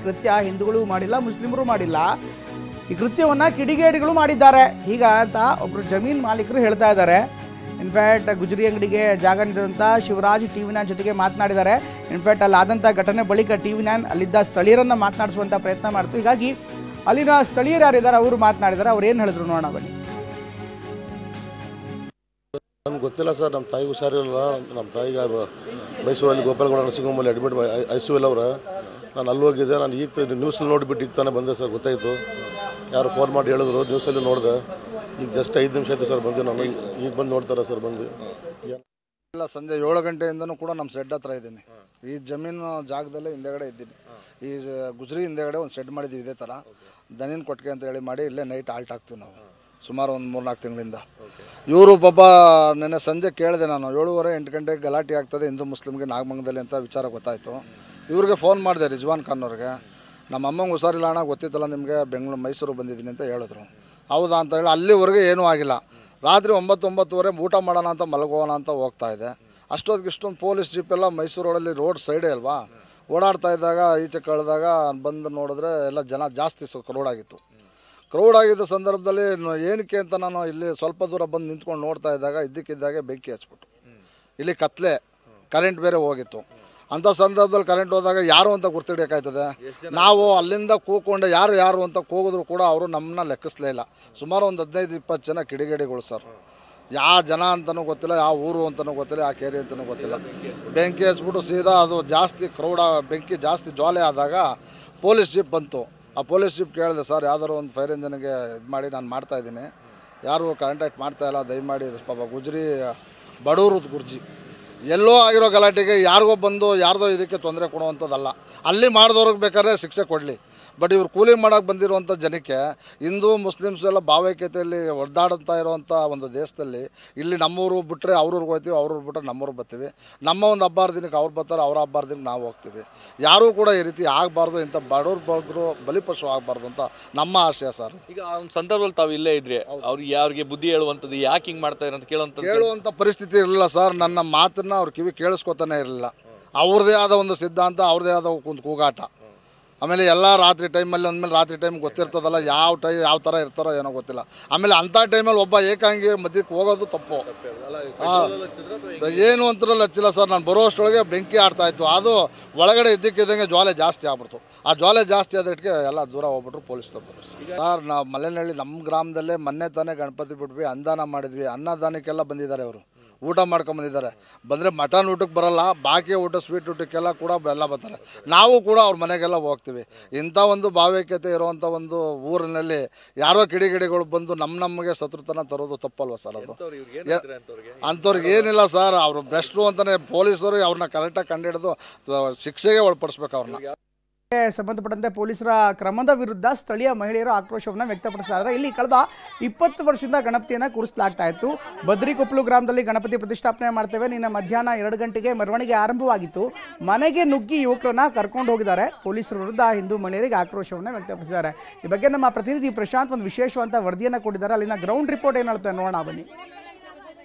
ಕೃತ್ಯ ಹಿಂದೂಗಳು ಮಾಡಿಲ್ಲ, ಮುಸ್ಲಿಮರು ಮಾಡಿಲ್ಲ. ಈ ಕೃತ್ಯವನ್ನು ಕಿಡಿಗೇಡಿಗಳು ಮಾಡಿದ್ದಾರೆ ಈಗ ಅಂತ ಒಬ್ಬರು ಜಮೀನು ಮಾಲೀಕರು ಹೇಳ್ತಾ ಇದ್ದಾರೆ. ಇನ್ಫ್ಯಾಕ್ಟ್ ಗುಜರಿ ಅಂಗಡಿಗೆ ಜಾಗ ನೀಡಿದಂಥ ಶಿವರಾಜ್ TV9 ಜೊತೆಗೆ ಮಾತನಾಡಿದ್ದಾರೆ. ಇನ್ಫ್ಯಾಕ್ಟ್ ಅಲ್ಲಾದಂಥ ಘಟನೆ ಬಳಿಕ TV9 ಅಲ್ಲಿದ್ದ ಸ್ಥಳೀಯರನ್ನು ಮಾತನಾಡಿಸುವಂಥ ಪ್ರಯತ್ನ ಮಾಡ್ತು. ಹೀಗಾಗಿ ಅಲ್ಲಿನ ಸ್ಥಳೀಯರು ಯಾರಿದ್ದಾರೆ ಅವರು ಮಾತನಾಡಿದ್ದಾರೆ. ಅವ್ರು ಏನು ಹೇಳಿದ್ರು ನೋಡೋಣ ಬನ್ನಿ. ನನಗೆ ಗೊತ್ತಿಲ್ಲ ಸರ್, ನಮ್ಮ ತಾಯಿಗೆ ಹುಷಾರಿರಲ್ಲ. ನಮ್ಮ ತಾಯಿಗೆ ಮೈಸೂರಲ್ಲಿ ಗೋಪಾಲಗೌಡ ನರಸಿಂಹಮ್ಮಲ್ಲಿ ಅಡ್ಮಿಟ್ ICU ಅವರು. ನಾನು ಅಲ್ಲಿ ಹೋಗಿದ್ದೆ. ನಾನು ಈಗ ನ್ಯೂಸಲ್ಲಿ ನೋಡಿಬಿಟ್ಟು ಈಗ ತಾನೇ ಬಂದೆ ಸರ್, ಗೊತ್ತಾಯಿತು. ಯಾರು ಫೋನ್ ಮಾಡಿ ಹೇಳಿದ್ರು, ನ್ಯೂಸಲ್ಲಿ ನೋಡಿದೆ. ಈಗ ಜಸ್ಟ್ 5 ನಿಮಿಷ ಆಯಿತು ಸರ್ ಬಂದು. ನಾನು ಈಗ ಬಂದು ನೋಡ್ತಾರೆ ಸರ್ ಬಂದು. ಇಲ್ಲ, ಸಂಜೆ 7 ಗಂಟೆಯಿಂದನೂ ಕೂಡ ನಮ್ಮ ಸೆಡ್ ಹತ್ರ ಇದ್ದೀನಿ. ಈ ಜಮೀನು ಜಾಗದಲ್ಲೇ ಹಿಂದೆಗಡೆ ಇದ್ದೀನಿ. ಈ ಗುಜರಿ ಹಿಂದೆಗಡೆ ಒಂದು ಸೆಡ್ ಮಾಡಿದ್ದೀವಿ ಇದೇ ಥರ. ದನಿನ ಕೊಟ್ಟಿಗೆ ಅಂತ ಹೇಳಿ ಮಾಡಿ ಇಲ್ಲೇ ನೈಟ್ ಆಲ್ಟ್ ಹಾಕ್ತೀವಿ ನಾವು ಸುಮಾರು ಒಂದು 3-4 ತಿಂಗಳಿಂದ. ಇವರು ಪಾಪ ನೆನ್ನೆ ಸಂಜೆ ಕೇಳಿದೆ ನಾನು, 7:30-8 ಗಂಟೆಗೆ ಗಲಾಟೆ ಆಗ್ತದೆ ಹಿಂದೂ ಮುಸ್ಲಿಮ್ಗೆ ನಾಗಮಂಗಲದಲ್ಲಿ ಅಂತ ವಿಚಾರ ಗೊತ್ತಾಯಿತು. ಇವ್ರಿಗೆ ಫೋನ್ ಮಾಡಿದೆ, ರಿಜ್ವಾನ್ ಖಾನ್ ಅವ್ರಿಗೆ. ನಮ್ಮ ಅಮ್ಮಂಗೆ ಹುಷಾರಿಲ್ಲ ಅಣ್ಣ, ಗೊತ್ತಿತ್ತಲ್ಲ ನಿಮಗೆ, ಮೈಸೂರು ಬಂದಿದ್ದೀನಿ ಅಂತ ಹೇಳಿದ್ರು. ಹೌದಾ ಅಂತ ಹೇಳಿ ಅಲ್ಲಿವರೆಗೆ ಏನೂ ಆಗಿಲ್ಲ. ರಾತ್ರಿ 9-9:30 ಊಟ ಮಾಡೋಣ ಅಂತ ಮಲಗೋಣ ಅಂತ ಹೋಗ್ತಾ ಇದೆ. ಅಷ್ಟೊತ್ತಿಗೆ ಇಷ್ಟೊಂದು ಪೊಲೀಸ್ ಜೀಪ್ ಎಲ್ಲ ಮೈಸೂರು ರೋಡಲ್ಲಿ ರೋಡ್ ಸೈಡೇ ಅಲ್ವಾ, ಓಡಾಡ್ತಾ ಇದ್ದಾಗ ಈಚೆ ಕಳೆದಾಗ ಬಂದು ನೋಡಿದ್ರೆ ಎಲ್ಲ ಜನ ಜಾಸ್ತಿ ಕ್ರೌಡ್ ಆಗಿತ್ತು. ಕ್ರೌಡ್ ಆಗಿದ್ದ ಸಂದರ್ಭದಲ್ಲಿ ಏನಕ್ಕೆ ಅಂತ ನಾನು ಇಲ್ಲಿ ಸ್ವಲ್ಪ ದೂರ ಬಂದು ನಿಂತ್ಕೊಂಡು ನೋಡ್ತಾ ಇದ್ದಾಗ ಇದ್ದಕ್ಕಿದ್ದಾಗೆ ಬೆಂಕಿ ಹಚ್ಬಿಟ್ಟು. ಇಲ್ಲಿ ಕತ್ಲೆ, ಕರೆಂಟ್ ಬೇರೆ ಹೋಗಿತ್ತು. ಅಂಥ ಸಂದರ್ಭದಲ್ಲಿ ಕರೆಂಟ್ ಹೋದಾಗ ಯಾರು ಅಂತ ಗುರ್ತಿಡಿಯೋಕ್ಕಾಯ್ತದೆ? ನಾವು ಅಲ್ಲಿಂದ ಕೂತ್ಕೊಂಡು ಯಾರು ಅಂತ ಕೂಗಿದ್ರು ಕೂಡ ಅವರು ನಮ್ಮನ್ನ ಲೆಕ್ಕಿಸಲೇ ಇಲ್ಲ. ಸುಮಾರು ಒಂದು 15-20 ಜನ ಕಿಡಿಗೇಡಿಗಳು ಸರ್. ಯಾವ ಜನ ಅಂತಲೂ ಗೊತ್ತಿಲ್ಲ, ಯಾವ ಊರು ಅಂತಲೂ ಗೊತ್ತಿಲ್ಲ, ಯಾವ ಕೇರಿ ಅಂತಲೂ ಗೊತ್ತಿಲ್ಲ. ಬೆಂಕಿ ಹಚ್ಬಿಟ್ಟು ಸೀದಾ ಅದು ಜಾಸ್ತಿ ಕ್ರೌಡ್, ಬೆಂಕಿ ಜಾಸ್ತಿ ಜ್ವಾಲೆ ಆದಾಗ ಪೊಲೀಸ್ ಜೀಪ್ ಬಂತು. ಆ ಪೊಲೀಸ್ ಜೀಪ್ ಕೇಳಿದೆ, ಸರ್ ಯಾವ್ದಾರು ಒಂದು ಫೈರ್ ಇಂಜನ್ಗೆ ಇದು ಮಾಡಿ ನಾನು ಮಾಡ್ತಾಯಿದ್ದೀನಿ, ಯಾರು ಕಾಂಟ್ಯಾಕ್ಟ್ ಮಾಡ್ತಾಯಿಲ್ಲ, ದಯಮಾಡಿ. ಪಾಪ ಗುಜರಿ ಬಡವರು ಗುರ್ಜಿ ಎಲ್ಲೋ ಆಗಿರೋ ಗಲಾಟೆಗೆ ಯಾರಿಗೋ ಬಂದು ಯಾರ್ದೋ ಇದಕ್ಕೆ ತೊಂದರೆ ಕೊಡುವಂಥದ್ದಲ್ಲ. ಅಲ್ಲಿ ಮಾಡಿದವ್ರಿಗೆ ಬೇಕಾದ್ರೆ ಶಿಕ್ಷೆ ಕೊಡಲಿ. ಬಟ್ ಇವ್ರು ಕೂಲಿ ಮಾಡೋಕ್ಕೆ ಬಂದಿರುವಂಥ ಜನಕ್ಕೆ ಹಿಂದೂ ಮುಸ್ಲಿಮ್ಸು ಎಲ್ಲ ಭಾವೈಕ್ಯತೆಯಲ್ಲಿ ಒದ್ದಾಡ್ತಾ ಇರೋವಂಥ ಒಂದು ದೇಶದಲ್ಲಿ ಇಲ್ಲಿ ನಮ್ಮೂರು ಬಿಟ್ಟರೆ ಅವ್ರವ್ರಿಗೆ ಹೋಗ್ತೀವಿ, ಅವ್ರವ್ರು ಬಿಟ್ಟರೆ ನಮ್ಮೂರಿಗೆ ಬರ್ತೀವಿ. ನಮ್ಮ ಒಂದು ಹಬ್ಬ ದಿನಕ್ಕೆ ಅವ್ರು ಬರ್ತಾರೆ, ಅವ್ರ ಹಬ್ಬ ದಿನಕ್ಕೆ ನಾವು ಹೋಗ್ತೀವಿ. ಯಾರೂ ಕೂಡ ಈ ರೀತಿ ಆಗಬಾರ್ದು, ಇಂಥ ಬಡವ್ರು ಬಲಿಪಶು ಆಗಬಾರ್ದು ಅಂತ ನಮ್ಮ ಆಶಯ ಸರ್. ಈಗ ಆ ಒಂದು ಸಂದರ್ಭದಲ್ಲಿ ತಾವು ಇಲ್ಲೇ ಇದ್ರಿ, ಅವ್ರಿಗೆ ಬುದ್ಧಿ ಹೇಳುವಂಥದ್ದು, ಯಾಕೆ ಹಿಂಗೆ ಮಾಡ್ತಾ ಇರೋ ಅಂತ ಕೇಳುವಂಥ ಪರಿಸ್ಥಿತಿ ಇರಲಿಲ್ಲ ಸರ್. ನನ್ನ ಮಾತನ್ನು ಅವ್ರು ಕಿವಿ ಕೇಳಿಸ್ಕೊತಾನೆ ಇರಲಿಲ್ಲ. ಅವ್ರದ್ದೇ ಆದ ಒಂದು ಸಿದ್ಧಾಂತ, ಅವ್ರದ್ದೇ ಆದ ಒಂದು ಕೂಗಾಟ. ಆಮೇಲೆ ಎಲ್ಲ ರಾತ್ರಿ ಟೈಮಲ್ಲಿ ಅಂದಮೇಲೆ ರಾತ್ರಿ ಟೈಮ್ ಗೊತ್ತಿರ್ತದಲ್ಲ, ಯಾವ ಥರ ಇರ್ತಾರೋ ಏನೋ ಗೊತ್ತಿಲ್ಲ. ಆಮೇಲೆ ಅಂಥ ಟೈಮಲ್ಲಿ ಒಬ್ಬ ಏಕಾಂಗಿ ಮಧ್ಯಕ್ಕೆ ಹೋಗೋದು ತಪ್ಪು. ಏನು ಅಂತಲೂ ಹಚ್ಚಿಲ್ಲ ಸರ್. ನಾನು ಬರೋ ಅಷ್ಟರೊಳಗೆ ಬೆಂಕಿ ಆಡ್ತಾಯಿತ್ತು. ಅದು ಒಳಗಡೆ ಇದ್ದಕ್ಕಿದ್ದಂಗೆ ಜ್ವಾಲೆ ಜಾಸ್ತಿ ಆಗ್ಬಿಡ್ತು. ಆ ಜ್ವಾಲೆ ಜಾಸ್ತಿ ಆದಟ್ಟಿಗೆ ಎಲ್ಲ ದೂರ ಹೋಗ್ಬಿಟ್ರು ಪೊಲೀಸ್ನವ್ರು ಬಂದರು ಸರ್. ನಾವು ಮಲೆನಹಳ್ಳಿ ನಮ್ಮ ಗ್ರಾಮದಲ್ಲೇ ಮೊನ್ನೆ ತಾನೇ ಗಣಪತಿ ಬಿಟ್ವಿ, ಅನ್ನದಾನ ಮಾಡಿದ್ವಿ. ಅನ್ನದಾನಕ್ಕೆಲ್ಲ ಬಂದಿದ್ದಾರೆ ಅವರು, ಊಟ ಮಾಡ್ಕೊಂಬಂದಿದ್ದಾರೆ. ಬಂದರೆ ಮಟನ್ ಊಟಕ್ಕೆ ಬರೋಲ್ಲ, ಬಾಕಿ ಊಟ ಸ್ವೀಟ್ ಊಟಕ್ಕೆಲ್ಲ ಕೂಡ ಎಲ್ಲ ಬರ್ತಾರೆ. ನಾವು ಕೂಡ ಅವ್ರ ಮನೆಗೆಲ್ಲ ಹೋಗ್ತೀವಿ. ಇಂಥ ಒಂದು ಭಾವೈಕ್ಯತೆ ಇರುವಂಥ ಒಂದು ಊರಿನಲ್ಲಿ ಯಾರೋ ಕಿಡಿಗೇಡಿಗಳು ಬಂದು ನಮಗೆ ಶತ್ರುತನ ತರೋದು ತಪ್ಪಲ್ವ ಸರ್? ಅದು ಅಂಥವ್ರಿಗೆ ಏನಿಲ್ಲ ಸರ್, ಅವರು ಭ್ರಷ್ಟರು ಅಂತಲೇ ಪೊಲೀಸರು ಅವ್ರನ್ನ ಕರೆಕ್ಟಾಗಿ ಕಂಡುಹಿಡಿದು ಶಿಕ್ಷೆಗೆ ಒಳಪಡಿಸ್ಬೇಕು ಅವ್ರನ್ನ. ಸಂಬಂಧಪಟ್ಟಂತೆ ಪೊಲೀಸರ ಕ್ರಮದ ವಿರುದ್ಧ ಸ್ಥಳೀಯ ಮಹಿಳೆಯರು ಆಕ್ರೋಶವನ್ನು ವ್ಯಕ್ತಪಡಿಸಿದ್ದಾರೆ. ಇಲ್ಲಿ ಕಳೆದ 20 ವರ್ಷದಿಂದ ಗಣಪತಿಯನ್ನು ಕೂರಿಸಲಾಗ್ತಾ ಇತ್ತು. ಬದ್ರಿಕೊಪ್ಪಲು ಗ್ರಾಮದಲ್ಲಿ ಗಣಪತಿ ಪ್ರತಿಷ್ಠಾಪನೆ ಮಾಡ್ತೇವೆ, ನಿನ್ನೆ ಮಧ್ಯಾಹ್ನ 2 ಗಂಟೆಗೆ ಮೆರವಣಿಗೆ ಆರಂಭವಾಗಿತ್ತು. ಮನೆಗೆ ನುಗ್ಗಿ ಯುವಕರನ್ನ ಕರ್ಕೊಂಡು ಹೋಗಿದ್ದಾರೆ. ಪೊಲೀಸರ ವಿರುದ್ಧ ಹಿಂದೂ ಮಹಿಳೆಯರಿಗೆ ಆಕ್ರೋಶವನ್ನು ವ್ಯಕ್ತಪಡಿಸಿದ್ದಾರೆ. ಈ ಬಗ್ಗೆ ನಮ್ಮ ಪ್ರತಿನಿಧಿ ಪ್ರಶಾಂತ್ ಒಂದು ವಿಶೇಷವಾದ ವರದಿಯನ್ನು ಕೊಟ್ಟಿದ್ದಾರೆ. ಅಲ್ಲಿನ ಗ್ರೌಂಡ್ ರಿಪೋರ್ಟ್ ಏನು ಹೇಳುತ್ತೆ ನೋಡೋಣ ಬನ್ನಿ.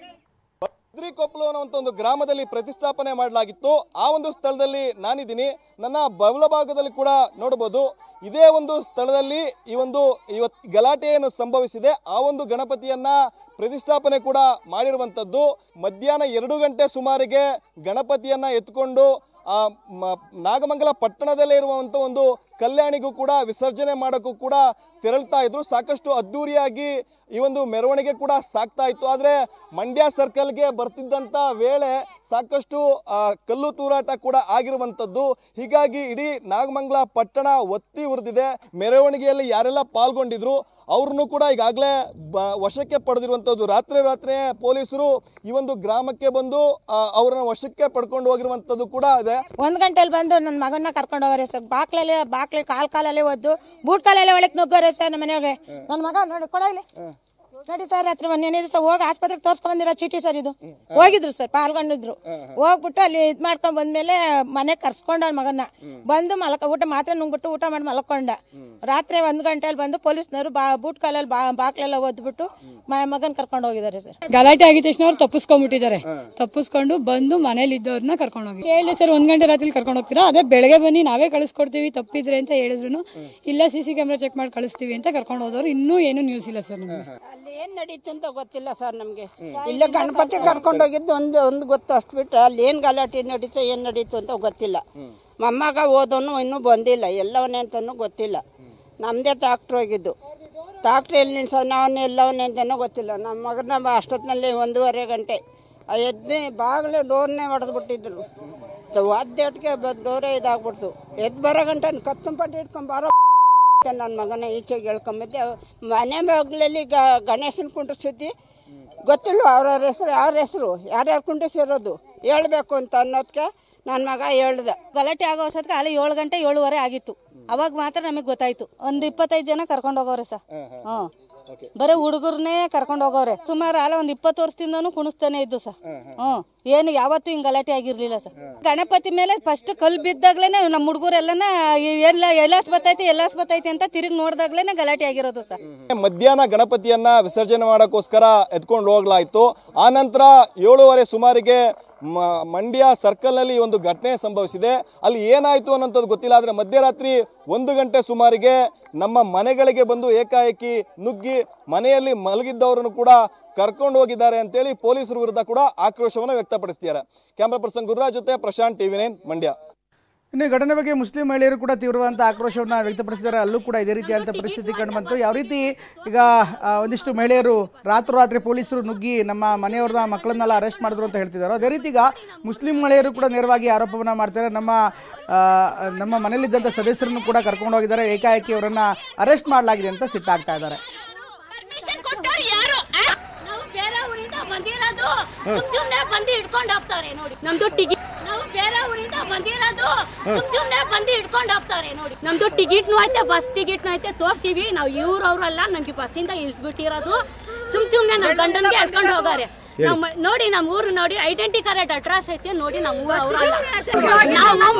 ಬದ್ರಿಕೊಪ್ಪಲು ಅನ್ನುವಂಥ ಒಂದು ಗ್ರಾಮದಲ್ಲಿ ಪ್ರತಿಷ್ಠಾಪನೆ ಮಾಡಲಾಗಿತ್ತು. ಆ ಒಂದು ಸ್ಥಳದಲ್ಲಿ ನಾನಿದ್ದೀನಿ. ನನ್ನ ಬಲಭಾಗದಲ್ಲಿ ಕೂಡ ನೋಡಬಹುದು, ಇದೇ ಒಂದು ಸ್ಥಳದಲ್ಲಿ ಇವತ್ತು ಗಲಾಟೆಯನ್ನು ಸಂಭವಿಸಿದೆ. ಆ ಒಂದು ಗಣಪತಿಯನ್ನ ಪ್ರತಿಷ್ಠಾಪನೆ ಕೂಡ ಮಾಡಿರುವಂಥದ್ದು. ಮಧ್ಯಾಹ್ನ 2 ಗಂಟೆ ಸುಮಾರಿಗೆ ಗಣಪತಿಯನ್ನ ಎತ್ಕೊಂಡು ನಾಗಮಂಗಲ ಪಟ್ಟಣದಲ್ಲೇ ಇರುವಂಥ ಒಂದು ಕಲ್ಯಾಣಿಗೂ ಕೂಡ ವಿಸರ್ಜನೆ ಮಾಡೋಕ್ಕೂ ಕೂಡ ತೆರಳ್ತಾ ಇದ್ರು. ಸಾಕಷ್ಟು ಅದ್ದೂರಿಯಾಗಿ ಈ ಒಂದು ಮೆರವಣಿಗೆ ಕೂಡ ಸಾಗ್ತಾ ಇತ್ತು. ಆದರೆ ಮಂಡ್ಯ ಸರ್ಕಲ್ಗೆ ಬರ್ತಿದ್ದಂಥ ವೇಳೆ ಸಾಕಷ್ಟು ಕಲ್ಲು ತೂರಾಟ ಕೂಡ ಆಗಿರುವಂಥದ್ದು. ಹೀಗಾಗಿ ಇಡೀ ನಾಗಮಂಗಲ ಪಟ್ಟಣ ಒತ್ತಿ ಉರಿದಿದೆ. ಮೆರವಣಿಗೆಯಲ್ಲಿ ಯಾರೆಲ್ಲ ಪಾಲ್ಗೊಂಡಿದ್ರು ಅವ್ರನ್ನು ಕೂಡ ಈಗಾಗಲೇ ವಶಕ್ಕೆ ಪಡೆದಿರುವಂಥದ್ದು. ರಾತ್ರಿ ಪೊಲೀಸರು ಈ ಒಂದು ಗ್ರಾಮಕ್ಕೆ ಬಂದು ಅವರನ್ನ ವಶಕ್ಕೆ ಪಡ್ಕೊಂಡು ಹೋಗಿರುವಂಥದ್ದು ಕೂಡ ಇದೆ. 1 ಗಂಟೆಲಿ ಬಂದು ನನ್ನ ಮಗನ್ನ ಕರ್ಕೊಂಡು ಹೋಗೋರೆ ಸರ್. ಬಾಕ್ಲಿ ಕಾಲಲ್ಲಿ ಒದ್ದು ಬೂಟ್ ಕಾಲಲ್ಲಿ ಒಳಗೆ ನುಗ್ಗೋರೆ ಸರ್ ನಮ್ಮ ಮನೆಗೆ. ನನ್ನ ಮಗ ನೋಡಿ ಕೊಡ ಇಲ್ಲಿ ನೋಡಿ ಸರ್ ಹತ್ರ ಮೊನ್ನೆ ದಿವಸ ಹೋಗಿ ಆಸ್ಪತ್ರೆಗೆ ತೋರ್ಸ್ಕೊಂಡ್ ಬಂದಿರೋ ಚೀಟಿ ಸರ್ ಇದು ಹೋಗಿದ್ರು ಸರ್ ಪಾಲ್ಗೊಂಡಿದ್ರು ಹೋಗ್ಬಿಟ್ಟು ಅಲ್ಲಿ ಇದ್ ಮಾಡ್ಕೊಂಡ್ ಬಂದ್ಮೇಲೆ ಮನೆ ಕರ್ಸ್ಕೊಂಡ ಮಗನ್ನ ಬಂದು ಊಟ ಮಾತ್ರ ನುಂಗ್ಬಿಟ್ಟು ಊಟ ಮಾಡಿ ಮಲ್ಕೊಂಡ ರಾತ್ರಿ 1 ಗಂಟೆಯಲ್ಲಿ ಬಂದು ಪೊಲೀಸ್ನವರು ಬೂಟ್ ಕಾಲಲ್ಲಿ ಬಾಕ್ಲೆಲ್ಲ ಓದ್ಬಿಟ್ಟು ಮಗನ್ ಕರ್ಕೊಂಡು ಹೋಗಿದ್ದಾರೆ ಸರ್. ಗಲಾಟೆ ಆಗಿದ ತಕ್ಷಣ ಅವ್ರು ತಪ್ಪಿಸ್ಕೊಂಡ್ಬಿಟ್ಟಿದ್ದಾರೆ. ತಪ್ಪಿಸ್ಕೊಂಡು ಬಂದು ಮನೇಲಿ ಇದ್ದವ್ರನ್ನ ಕರ್ಕೊಂಡು ಹೋಗಿ ಹೇಳಿ ಸರ್ 1 ಗಂಟೆ ರಾತ್ರಿ ಕರ್ಕೊಂಡು ಹೋಗ್ತೀರಾ, ಅದೇ ಬೆಳಗ್ಗೆ ಬನ್ನಿ ನಾವೇ ಕಳಿಸ್ಕೊಡ್ತೀವಿ ತಪ್ಪಿದ್ರೆ ಅಂತ ಹೇಳಿದ್ರು. ಇಲ್ಲ CC ಕ್ಯಾಮ್ರಾ ಚೆಕ್ ಮಾಡಿ ಕಳಿಸ್ತೀವಿ ಅಂತ ಕರ್ಕೊಂಡು ಹೋದವ್ರು. ಇನ್ನೂ ಏನು ನ್ಯೂಸ್ ಇಲ್ಲ ಸರ್ ನಮ್ಗೆ. ಅಲ್ಲಿ ಏನ್ ನಡೀತು ಅಂತ ಗೊತ್ತಿಲ್ಲ ಸರ್ ನಮ್ಗೆ. ಇಲ್ಲ ಗಣಪತಿ ಕರ್ಕೊಂಡು ಹೋಗಿದ್ದು ಒಂದು ಗೊತ್ತು, ಅಷ್ಟು ಬಿಟ್ಟು ಅಲ್ಲಿ ಏನ್ ಗಲಾಟೆ ನಡೀತು ಏನ್ ನಡೀತು ಅಂತ ಗೊತ್ತಿಲ್ಲ. ಮೊಮ್ಮಗ ಓದೋನು ಇನ್ನೂ ಬಂದಿಲ್ಲ, ಎಲ್ಲವನೇ ಅಂತನೂ ಗೊತ್ತಿಲ್ಲ. ನಮ್ದೇ ಟ್ಯಾಕ್ಟ್ರ್ ಹೋಗಿದ್ದು, ಟ್ಯಾಕ್ಟ್ರ್ ಎಲ್ಲಿ ನಿಲ್ಸೋನು ಎಲ್ಲವನೇ ಅಂತನೂ ಗೊತ್ತಿಲ್ಲ. ನಮ್ಮ ಮಗನ ಅಷ್ಟೊತ್ತಿನಲ್ಲಿ 1:30 ಗಂಟೆ ಎದ್ದು ಬಾಗಿಲು ಡೋರ್ನೇ ಹೊಡೆದ್ಬಿಟ್ಟಿದ್ರು. ವಾದ್ಯಟ್ಗೆ ಡೋರೇ ಇದಾಗ್ಬಿಡ್ತು. ಎದ್ದು ಬರೋ ಗಂಟೆ ಕತ್ತಂಪಟ್ಟು ಇಟ್ಕೊಂಡು ಬಾರೋ ನನ್ನ ಮಗನ ಈಚೆಗೆ ಹೇಳ್ಕೊಂಬಿದ್ದೆ. ಮನೆ ಬಾಗಿಲಲ್ಲಿ ಗಣೇಶನ ಕುಂಡ್ರಿಸಿದ್ದಿ ಗೊತ್ತಿಲ್ಲ ಅವ್ರವ್ರ ಹೆಸರು ಯಾರ ಹೆಸರು ಯಾರ್ಯಾರು ಕುಂಡ್ರಿಸಿರೋದು ಹೇಳ್ಬೇಕು ಅಂತ ಅನ್ನೋದಕ್ಕೆ ನನ್ನ ಮಗ ಹೇಳ್ದೆ. ಗಲಾಟೆ ಆಗೋ ವರ್ಷಕ್ಕೆ ಅಲ್ಲಿ 7 ಗಂಟೆ 7:15 ಆಗಿತ್ತು. ಅವಾಗ ಮಾತ್ರ ನಮಗೆ ಗೊತ್ತಾಯ್ತು. ಒಂದು 25 ಜನ ಕರ್ಕೊಂಡು ಹೋಗೋರೆ ಸರ್. ಬರೀ ಹುಡುಗರ್ನೇ ಕರ್ಕೊಂಡು ಹೋಗೋರೆ. ಸುಮಾರು ಅಲ್ಲ ಒಂದು 20 ವರ್ಷದಿಂದನೂ ಕುಣಿಸ್ತಾನೆ ಇದ್ದು ಸರ್. ಏನು ಯಾವತ್ತೂ ಹಿಂಗ್ ಗಲಾಟೆ ಆಗಿರ್ಲಿಲ್ಲ ಸರ್. ಗಣಪತಿ ಮೇಲೆ ಫಸ್ಟ್ ಕಲ್ ಬಿದ್ದಾಗ್ಲೇನೆ ನಮ್ಮ ಹುಡುಗರೆಲ್ಲನ ಎಲ್ಲಾಸ್ ಬತ್ತೈತಿ ಅಂತ ತಿರುಗಿ ನೋಡಿದಾಗ್ಲೇನೆ ಗಲಾಟೆ ಆಗಿರೋದು ಸರ್. ಮಧ್ಯಾಹ್ನ ಗಣಪತಿಯನ್ನ ವಿಸರ್ಜನೆ ಮಾಡೋಕ್ಕೋಸ್ಕರ ಎತ್ಕೊಂಡು ಹೋಗ್ಲಾಯ್ತು. ಆ ನಂತರ 7:15 ಸುಮಾರಿಗೆ ಮಂಡ್ಯ ಸರ್ಕಲ್ನಲ್ಲಿ ಒಂದು ಘಟನೆ ಸಂಭವಿಸಿದೆ. ಅಲ್ಲಿ ಏನಾಯಿತು ಅನ್ನೋಂಥದ್ದು ಗೊತ್ತಿಲ್ಲ. ಆದರೆ ಮಧ್ಯರಾತ್ರಿ 1 ಗಂಟೆ ಸುಮಾರಿಗೆ ನಮ್ಮ ಮನೆಗಳಿಗೆ ಬಂದು ಏಕಾಏಕಿ ನುಗ್ಗಿ ಮನೆಯಲ್ಲಿ ಮಲಗಿದ್ದವರನ್ನು ಕೂಡ ಕರ್ಕೊಂಡು ಹೋಗಿದ್ದಾರೆ ಅಂತೇಳಿ ಪೊಲೀಸರ ವಿರುದ್ಧ ಕೂಡ ಆಕ್ರೋಶವನ್ನು ವ್ಯಕ್ತಪಡಿಸ್ತಿದ್ದಾರೆ. ಕ್ಯಾಮ್ರಾ ಪರ್ಸನ್ ಗುರುರಾಜ್ ಜೊತೆ ಪ್ರಶಾಂತ್, TV9 ಮಂಡ್ಯ. ಇನ್ನು ಘಟನೆ ಬಗ್ಗೆ ಮುಸ್ಲಿಂ ಮಹಿಳೆಯರು ಕೂಡ ತೀವ್ರವಾದಂಥ ಆಕ್ರೋಶವನ್ನು ವ್ಯಕ್ತಪಡಿಸಿದ್ದಾರೆ. ಅಲ್ಲೂ ಕೂಡ ಇದೇ ರೀತಿಯಾದಂಥ ಪರಿಸ್ಥಿತಿ ಕಂಡುಬಂತು. ಯಾವ ರೀತಿ ಈಗ ಒಂದಿಷ್ಟು ಮಹಿಳೆಯರು ರಾತ್ರಿ ಪೊಲೀಸರು ನುಗ್ಗಿ ನಮ್ಮ ಮನೆಯವ್ರನ್ನ ಮಕ್ಕಳನ್ನೆಲ್ಲ ಅರೆಸ್ಟ್ ಮಾಡಿದ್ರು ಅಂತ ಹೇಳ್ತಿದ್ದಾರೆ. ಅದೇ ರೀತಿ ಈಗ ಮುಸ್ಲಿಂ ಮಹಿಳೆಯರು ಕೂಡ ನೇರವಾಗಿ ಆರೋಪವನ್ನು ಮಾಡ್ತಾರೆ. ನಮ್ಮ ಮನೆಯಲ್ಲಿದ್ದಂಥ ಸದಸ್ಯರನ್ನು ಕೂಡ ಕರ್ಕೊಂಡು ಹೋಗಿದ್ದಾರೆ, ಏಕಾಏಕಿ ಅವರನ್ನು ಅರೆಸ್ಟ್ ಮಾಡಲಾಗಿದೆ ಅಂತ ಸಿಟ್ಟಾಗ್ತಾ ಇದ್ದಾರೆ. ಬೇರೆ ಊರಿಂದ ಬಂದಿರೋದು ಸುಮ್ನೆ ಬಂದು ಹಿಡ್ಕೊಂಡು ಹೋಗ್ತಾರೆ ನೋಡಿ. ನಮ್ದು ಟಿಕೆಟ್ ನಾವು ಬೇರೆ ಊರಿಂದ ಬಂದಿರೋದು ಸುಮ್ನೆ ಬಂದು ಹಿಡ್ಕೊಂಡು ಹೋಗ್ತಾರೆ ನೋಡಿ. ನಮ್ದು ಟಿಕೆಟ್ನು ಐತೆ, ಬಸ್ ಟಿಕೆಟ್ನು ಐತೆ, ತೋರಿಸ್ತೀವಿ. ನಾವು ಇವ್ರವ್ರಲ್ಲ ನಮ್ಗೆ ಬಸ್ಸಿಂದ ಇಳಿಸ್ಬಿಟ್ಟಿರೋದು. ಸುಮ್ನೆ ನಮ್ಮ ಗಂಡನ್ಗೆ ಹಿಡ್ಕೊಂಡು ಹೋಗಾರೆ. ನೋಡಿ ನಮ್ಮ ಊರು ನೋಡಿ, ಐಡೆಂಟಿ ಕಾರ್ಡ್ ಅಡ್ರೆಸ್ ಐತೆ ನೋಡಿ. ನಮ್ಮ ಊರು ಅವರಲ್ಲ. ನಾವು